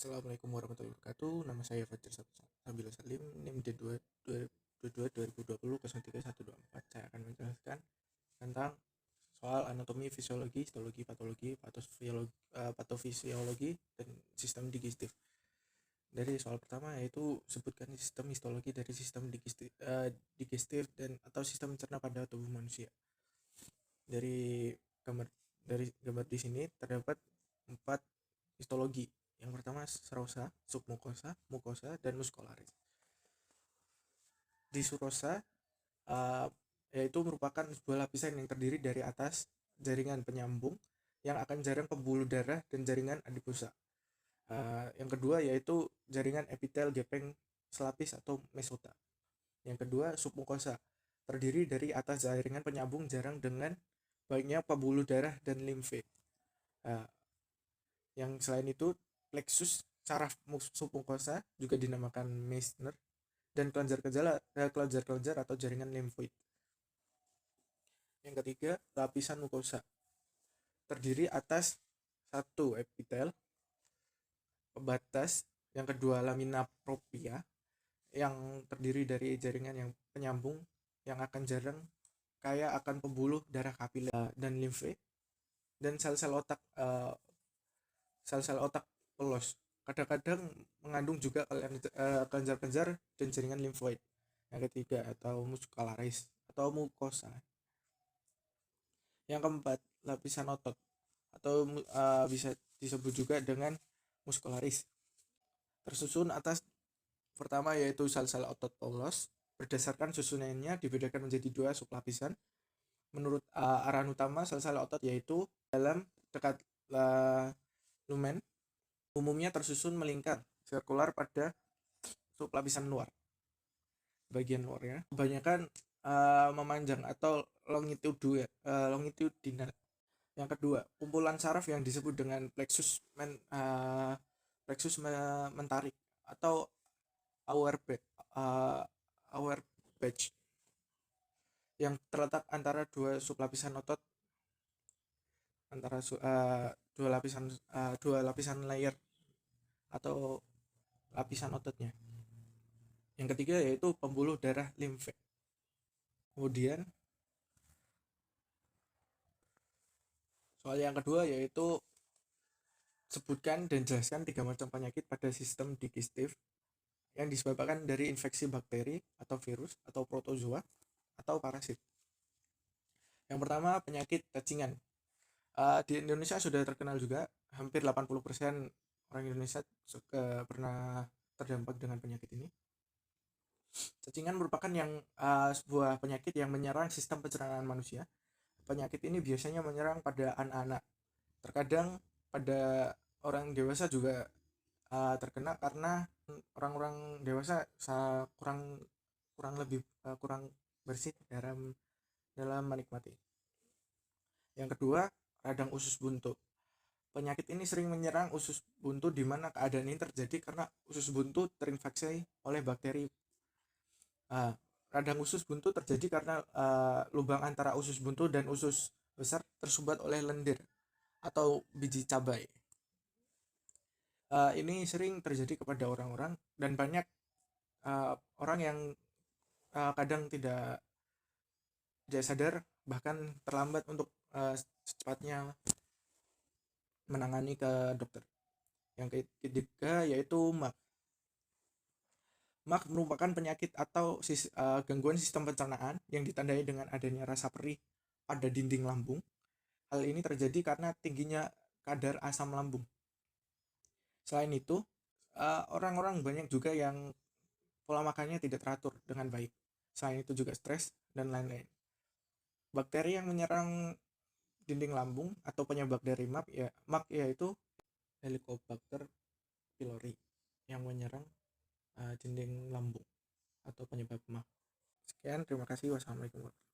Assalamualaikum warahmatullahi wabarakatuh. Nama saya Fajar Sabila Salim, NIM D2 2020 03 124. Saya akan menjelaskan tentang soal anatomi, fisiologi, histologi, patologi, patofisiologi, dan sistem digestif. Dari soal pertama yaitu sebutkan sistem histologi dari sistem digestif dan atau sistem cerna pada tubuh manusia. Dari gambar di sini terdapat 4 histologi. Yang pertama serosa, submukosa, mukosa, dan muskularis. Di serosa yaitu merupakan sebuah lapisan yang terdiri dari atas jaringan penyambung yang akan jaring pembuluh darah dan jaringan adiposa. Yang kedua yaitu jaringan epitel gepeng selapis atau mesota. Yang kedua submukosa, terdiri dari atas jaringan penyambung jarang dengan baiknya pembuluh darah dan limfe. Yang selain itu plexus saraf submukosa juga dinamakan Meissner dan kelenjar atau jaringan limfoid. Yang ketiga lapisan mukosa, terdiri atas satu epitel pembatas, yang kedua lamina propria yang terdiri dari jaringan yang penyambung yang akan jarang kaya akan pembuluh darah kapiler dan limfe, dan sel-sel otak polos. Kadang-kadang mengandung juga kelenjar-kelenjar dan jaringan limfoid. Yang ketiga atau muskularis atau mukosa. Yang keempat lapisan otot atau bisa disebut juga dengan muskularis. Tersusun atas pertama yaitu sel-sel otot polos. Berdasarkan susunannya dibedakan menjadi 2 sublapisan. Menurut arahan utama sel-sel otot yaitu dalam dekat lumen, umumnya tersusun melingkar sirkular pada sublapisan luar. Bagian luarnya kebanyakan memanjang atau longitudinal. Yang kedua, kumpulan saraf yang disebut dengan plexus mentarik atau Auerbach yang terletak antara dua sublapisan otot, antara dua lapisan layer atau lapisan ototnya. Yang ketiga yaitu pembuluh darah limfe. Kemudian soal yang kedua yaitu sebutkan dan jelaskan 3 macam penyakit pada sistem digestif yang disebabkan dari infeksi bakteri atau virus atau protozoa atau parasit. Yang pertama penyakit cacingan. Di Indonesia sudah terkenal juga, hampir 80% orang Indonesia pernah terdampak dengan penyakit ini. Cacingan merupakan sebuah penyakit yang menyerang sistem pencernaan manusia. Penyakit ini biasanya menyerang pada anak-anak. Terkadang pada orang dewasa juga terkena karena orang-orang dewasa kurang bersih dalam menikmati. Yang kedua, radang usus buntu. Penyakit ini sering menyerang usus buntu di mana keadaan ini terjadi karena usus buntu terinfeksi oleh bakteri. Radang usus buntu terjadi karena lubang antara usus buntu dan usus besar tersumbat oleh lendir atau biji cabai. Ini sering terjadi kepada orang-orang dan banyak orang yang kadang tidak sadar, bahkan terlambat untuk secepatnya menangani ke dokter. Yang ketiga yaitu MAC. MAC merupakan penyakit atau gangguan sistem pencernaan yang ditandai dengan adanya rasa perih pada dinding lambung. Hal ini terjadi karena tingginya kadar asam lambung. Selain itu, orang-orang banyak juga yang pola makannya tidak teratur dengan baik. Selain itu juga stres dan lain-lain. Bakteri yang menyerang dinding lambung atau penyebab dari MAC yaitu Helicobacter pylori yang menyerang dinding lambung atau penyebab MAC. Sekian, terima kasih. Wassalamualaikum warahmatullahi wabarakatuh.